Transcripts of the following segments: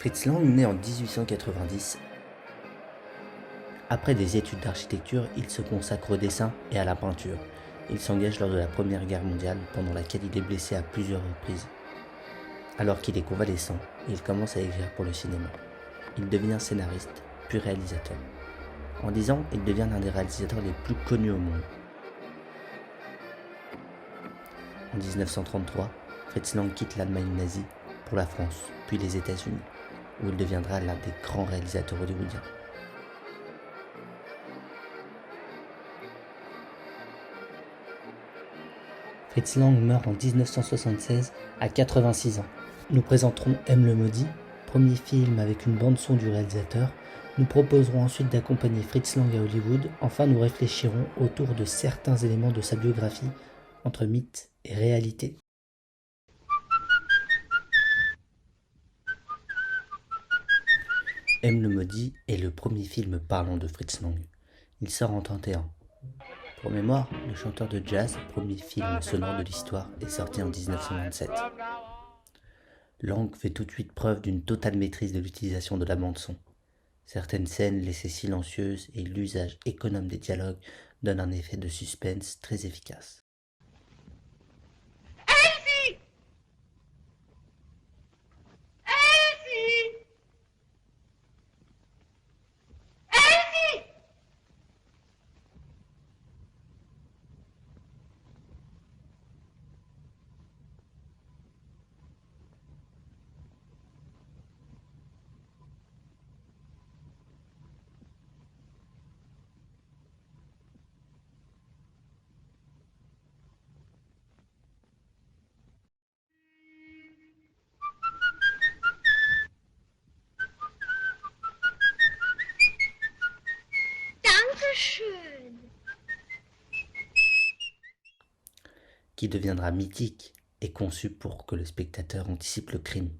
Fritz Lang naît en 1890. Après des études d'architecture, il se consacre au dessin et à la peinture. Il s'engage lors de la Première Guerre mondiale, pendant laquelle il est blessé à plusieurs reprises. Alors qu'il est convalescent, il commence à écrire pour le cinéma. Il devient scénariste, puis réalisateur. En 10 ans, il devient l'un des réalisateurs les plus connus au monde. En 1933, Fritz Lang quitte l'Allemagne nazie pour la France, puis les États-Unis, où il deviendra l'un des grands réalisateurs hollywoodiens. Fritz Lang meurt en 1976 à 86 ans. Nous présenterons M le Maudit, premier film avec une bande-son du réalisateur. Nous proposerons ensuite d'accompagner Fritz Lang à Hollywood. Enfin, nous réfléchirons autour de certains éléments de sa biographie, entre mythe et réalité. M le Maudit est le premier film parlant de Fritz Lang. Il sort en 1931. Pour mémoire, le chanteur de jazz, premier film sonore de l'histoire, est sorti en 1927. Lang fait tout de suite preuve d'une totale maîtrise de l'utilisation de la bande-son. Certaines scènes laissées silencieuses et l'usage économe des dialogues donnent un effet de suspense très efficace. Qui deviendra mythique et conçu pour que le spectateur anticipe le crime.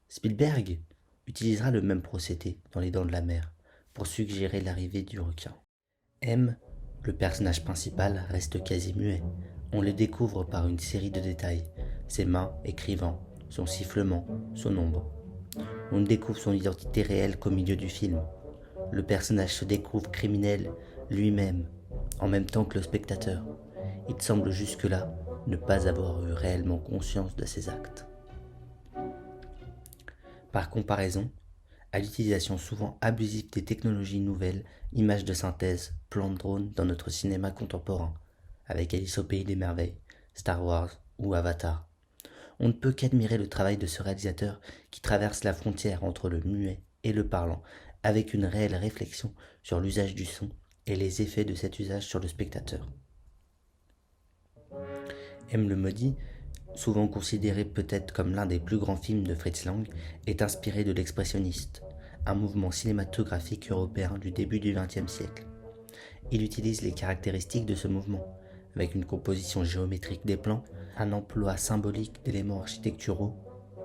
Spielberg utilisera le même procédé dans Les Dents de la Mer pour suggérer l'arrivée du requin. M, le personnage principal, reste quasi muet. On le découvre par une série de détails, ses mains écrivant, son sifflement, son ombre. On ne découvre son identité réelle qu'au milieu du film. Le personnage se découvre criminel lui-même, en même temps que le spectateur. Il semble jusque-là ne pas avoir eu réellement conscience de ses actes. Par comparaison, à l'utilisation souvent abusive des technologies nouvelles, images de synthèse, plans de drone dans notre cinéma contemporain, avec Alice au Pays des Merveilles, Star Wars ou Avatar, on ne peut qu'admirer le travail de ce réalisateur qui traverse la frontière entre le muet et le parlant, avec une réelle réflexion sur l'usage du son et les effets de cet usage sur le spectateur. M le Maudit, souvent considéré peut-être comme l'un des plus grands films de Fritz Lang, est inspiré de l'expressionniste, un mouvement cinématographique européen du début du XXe siècle. Il utilise les caractéristiques de ce mouvement, avec une composition géométrique des plans, un emploi symbolique d'éléments architecturaux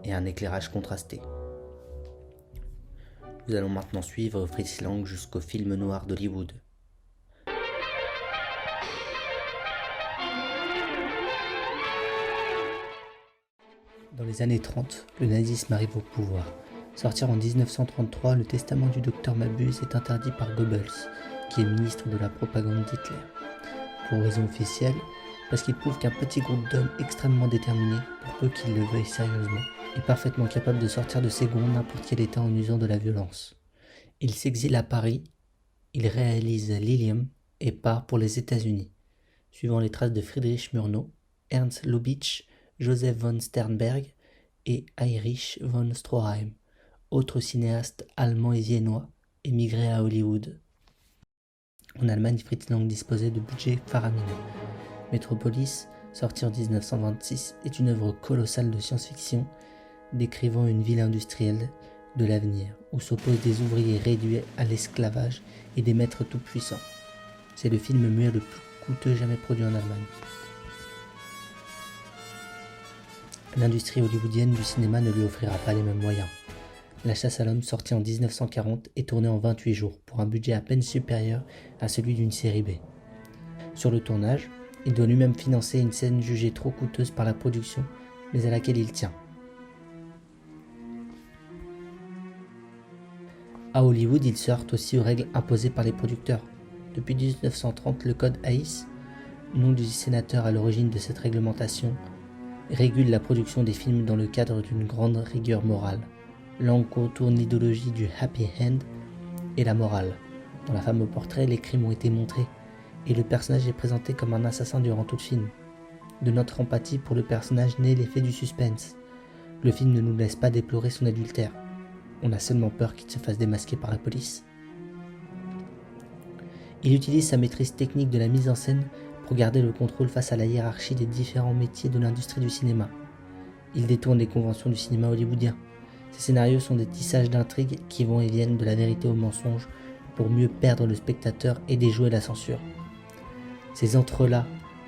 et un éclairage contrasté. Nous allons maintenant suivre Fritz Lang jusqu'au film noir d'Hollywood. Dans les années 30, le nazisme arrive au pouvoir. Sortir en 1933, le testament du docteur Mabuse est interdit par Goebbels, qui est ministre de la propagande d'Hitler. Pour raison officielle, parce qu'il prouve qu'un petit groupe d'hommes extrêmement déterminés, pour peu qu'ils le veuillent sérieusement, est parfaitement capable de sortir de ses gonds n'importe quel état en usant de la violence. Il s'exile à Paris, il réalise Lilium et part pour les États-Unis, suivant les traces de Friedrich Murnau, Ernst Lubitsch, Joseph von Sternberg et Heinrich von Stroheim, autres cinéastes allemands et viennois, émigrés à Hollywood. En Allemagne, Fritz Lang disposait de budgets faramineux. Metropolis, sorti en 1926, est une œuvre colossale de science-fiction décrivant une ville industrielle de l'avenir où s'opposent des ouvriers réduits à l'esclavage et des maîtres tout-puissants. C'est le film muet le plus coûteux jamais produit en Allemagne. L'industrie hollywoodienne du cinéma ne lui offrira pas les mêmes moyens. La chasse à l'homme, sortie en 1940, est tournée en 28 jours, pour un budget à peine supérieur à celui d'une série B. Sur le tournage, il doit lui-même financer une scène jugée trop coûteuse par la production, mais à laquelle il tient. À Hollywood, il se heurte aussi aux règles imposées par les producteurs. Depuis 1930, le code Hays, nom du sénateur à l'origine de cette réglementation, régule la production des films dans le cadre d'une grande rigueur morale. Lang contourne l'idéologie du happy end et la morale. Dans la fameux portrait, les crimes ont été montrés et le personnage est présenté comme un assassin durant tout le film. De notre empathie pour le personnage naît l'effet du suspense. Le film ne nous laisse pas déplorer son adultère. On a seulement peur qu'il se fasse démasquer par la police. Il utilise sa maîtrise technique de la mise en scène pour garder le contrôle face à la hiérarchie des différents métiers de l'industrie du cinéma. Il détourne les conventions du cinéma hollywoodien. Ses scénarios sont des tissages d'intrigues qui vont et viennent de la vérité au mensonge pour mieux perdre le spectateur et déjouer la censure. Ces entrelacs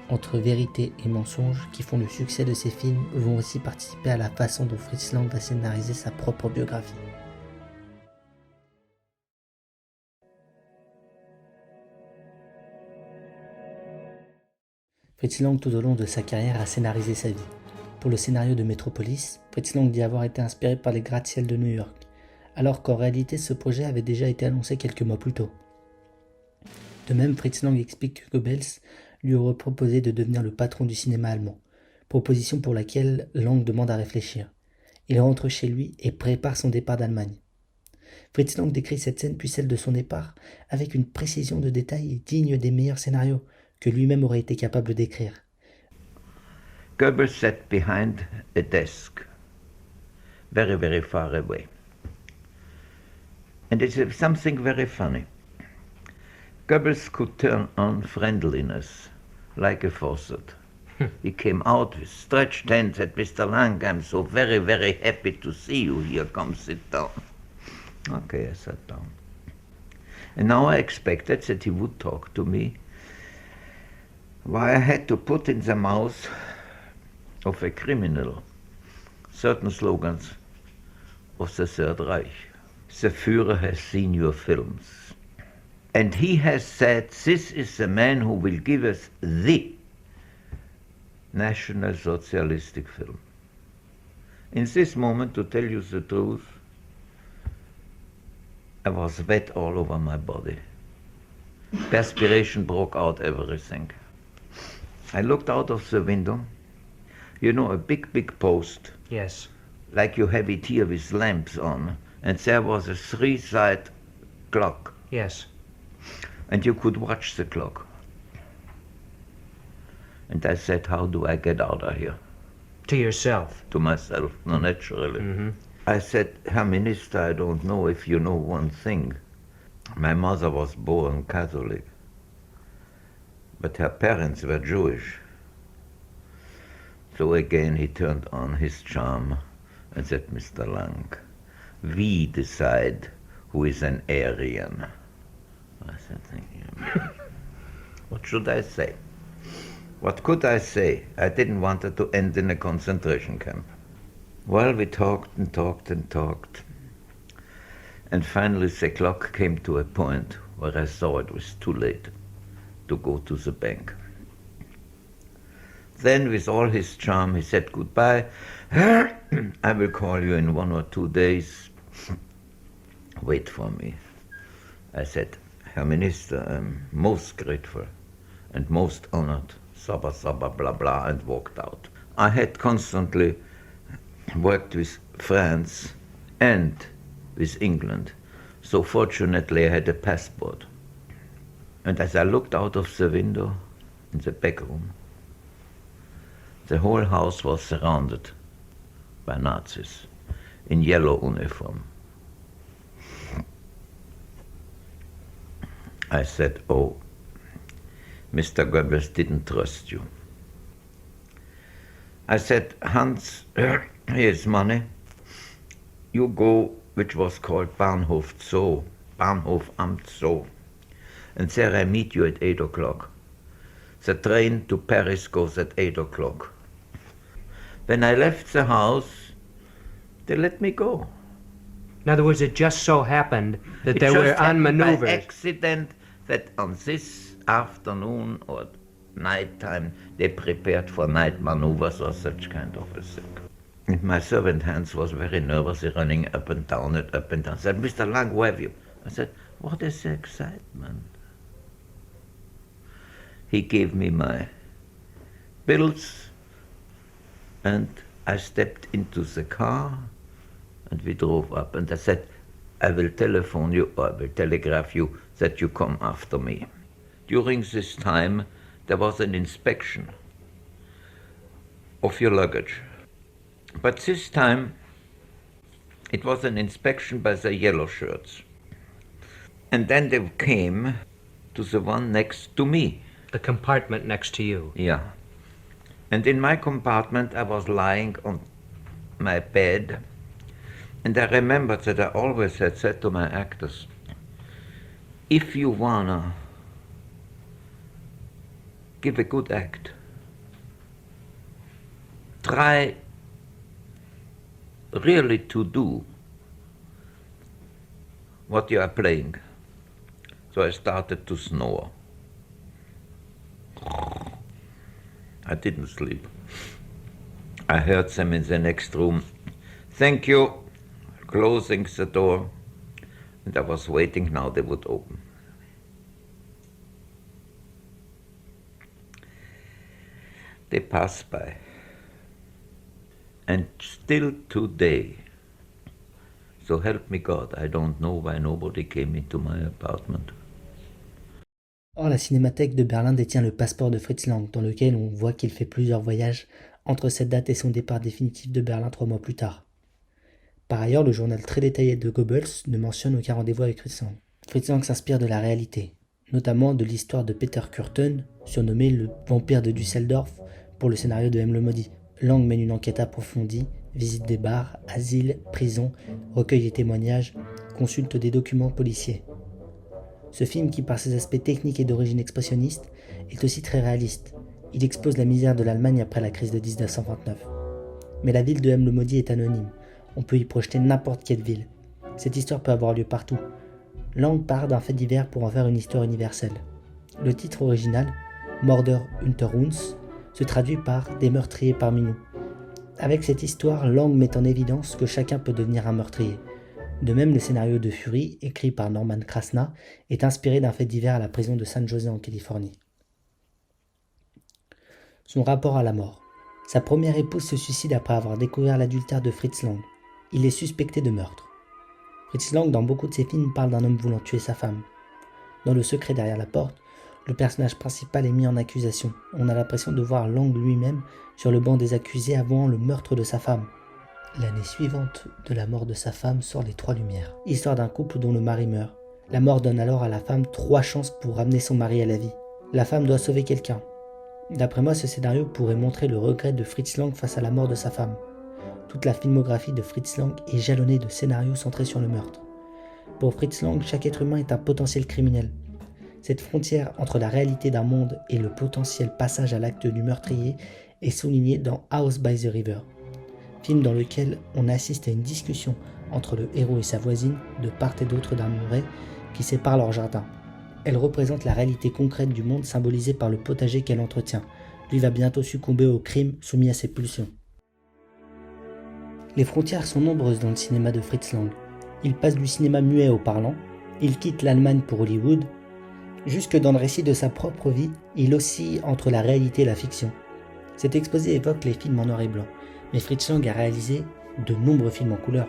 entre vérité et mensonge qui font le succès de ces films vont aussi participer à la façon dont Fritz Lang va scénariser sa propre biographie. Fritz Lang, tout au long de sa carrière, a scénarisé sa vie. Pour le scénario de Metropolis, Fritz Lang dit avoir été inspiré par les gratte-ciels de New York, alors qu'en réalité ce projet avait déjà été annoncé quelques mois plus tôt. De même, Fritz Lang explique que Goebbels lui aurait proposé de devenir le patron du cinéma allemand, proposition pour laquelle Lang demande à réfléchir. Il rentre chez lui et prépare son départ d'Allemagne. Fritz Lang décrit cette scène puis celle de son départ avec une précision de détail digne des meilleurs scénarios que lui-même aurait été capable d'écrire. Goebbels sat behind a desk, very, very far away. And it's something very funny. Goebbels could turn on friendliness like a faucet. He came out with stretched hands, said, Mr. Lang, I'm so very, very happy to see you here. Come sit down. Okay, I sat down. And now I expected that he would talk to me. Why I had to put in the mouth of a criminal certain slogans of the Third Reich. The Führer has seen your films. And he has said, this is the man who will give us the National Socialistic film. In this moment, to tell you the truth, I was wet all over my body. Perspiration broke out everything. I looked out of the window. You know, a big, big post. Yes. Like you have it here with lamps on. And there was a 3-side clock. Yes. And you could watch the clock. And I said, how do I get out of here? To yourself? To myself, no, naturally. Mm-hmm. I said, Herr Minister, I don't know if you know one thing. My mother was born Catholic, but her parents were Jewish. So again he turned on his charm and said, Mr. Lang, we decide who is an Aryan. I said, thank you. What should I say? What could I say? I didn't want it to end in a concentration camp. Well, we talked and talked and talked. And finally the clock came to a point where I saw it was too late to go to the bank. Then with all his charm he said, goodbye. I will call you in 1 or 2 days. Wait for me. I said, Herr Minister, I'm most grateful and most honored. Sabba, sabba, blah, blah, and walked out. I had constantly worked with France and with England. So fortunately I had a passport. And as I looked out of the window in the back room, the whole house was surrounded by Nazis in yellow uniform. I said, oh, Mr. Goebbels didn't trust you. I said, Hans, here's money. You go, which was called Bahnhof Zoo, Bahnhof am Zoo. And there I meet you at 8 o'clock. The train to Paris goes at 8 o'clock. When I left the house, they let me go. In other words, it just so happened that they were on maneuvers. By accident that on this afternoon or night time they prepared for night maneuvers or such kind of a thing. And my servant Hans was very nervous, running up and down and up and down. Said, Mr. Lang, where have you? I said, what is the excitement? He gave me my bills, and I stepped into the car, and we drove up. And I said, I will telephone you, or I will telegraph you that you come after me. During this time, there was an inspection of your luggage. But this time, it was an inspection by the yellow shirts. And then they came to the one next to me. The compartment next to you. Yeah. And in my compartment, I was lying on my bed. And I remembered that I always had said to my actors, if you wanna give a good act, try really to do what you are playing. So I started to snore. I didn't sleep. I heard them in the next room. Thank you. Closing the door. And I was waiting now they would open. They passed by. And still today, so help me God, I don't know why nobody came into my apartment. Or, la Cinémathèque de Berlin détient le passeport de Fritz Lang, dans lequel on voit qu'il fait plusieurs voyages entre cette date et son départ définitif de Berlin 3 mois plus tard. Par ailleurs, le journal très détaillé de Goebbels ne mentionne aucun rendez-vous avec Fritz Lang. Fritz Lang s'inspire de la réalité, notamment de l'histoire de Peter Kürten, surnommé le vampire de Düsseldorf, pour le scénario de M. le Maudit. Lang mène une enquête approfondie, visite des bars, asiles, prisons, recueille des témoignages, consulte des documents policiers. Ce film, qui par ses aspects techniques et d'origine expressionniste, est aussi très réaliste. Il expose la misère de l'Allemagne après la crise de 1929. Mais la ville de M. le Maudit est anonyme. On peut y projeter n'importe quelle ville. Cette histoire peut avoir lieu partout. Lang part d'un fait divers pour en faire une histoire universelle. Le titre original, Mörder unter uns, se traduit par « Des meurtriers parmi nous ». Avec cette histoire, Lang met en évidence que chacun peut devenir un meurtrier. De même, le scénario de Fury, écrit par Norman Krasna, est inspiré d'un fait divers à la prison de San José en Californie. Son rapport à la mort. Sa première épouse se suicide après avoir découvert l'adultère de Fritz Lang. Il est suspecté de meurtre. Fritz Lang, dans beaucoup de ses films, parle d'un homme voulant tuer sa femme. Dans Le secret derrière la porte, le personnage principal est mis en accusation. On a l'impression de voir Lang lui-même sur le banc des accusés avouant le meurtre de sa femme. L'année suivante de la mort de sa femme sort Les Trois Lumières, histoire d'un couple dont le mari meurt. La mort donne alors à la femme 3 chances pour ramener son mari à la vie. La femme doit sauver quelqu'un. D'après moi, ce scénario pourrait montrer le regret de Fritz Lang face à la mort de sa femme. Toute la filmographie de Fritz Lang est jalonnée de scénarios centrés sur le meurtre. Pour Fritz Lang, chaque être humain est un potentiel criminel. Cette frontière entre la réalité d'un monde et le potentiel passage à l'acte du meurtrier est soulignée dans House by the River, film dans lequel on assiste à une discussion entre le héros et sa voisine de part et d'autre d'un muret qui sépare leur jardin. Elle représente la réalité concrète du monde symbolisée par le potager qu'elle entretient. Lui va bientôt succomber au crime soumis à ses pulsions. Les frontières sont nombreuses dans le cinéma de Fritz Lang. Il passe du cinéma muet au parlant, il quitte l'Allemagne pour Hollywood. Jusque dans le récit de sa propre vie, il oscille entre la réalité et la fiction. Cet exposé évoque les films en noir et blanc, mais Fritz Lang a réalisé de nombreux films en couleur.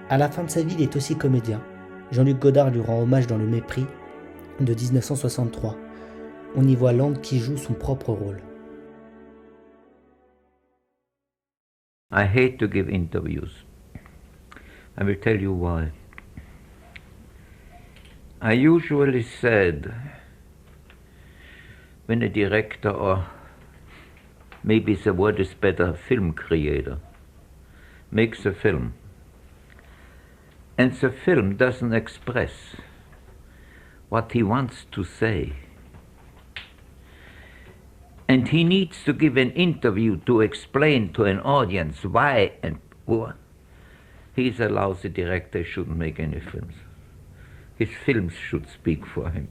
À la fin de sa vie, il est aussi comédien. Jean-Luc Godard lui rend hommage dans Le Mépris de 1963. On y voit Lang qui joue son propre rôle. I hate to give interviews. I will tell you why. I usually said when a director, or maybe the word is better, film creator, makes a film, and the film doesn't express what he wants to say, and he needs to give an interview to explain to an audience why and what, he's a lousy director, he shouldn't make any films. His films should speak for him.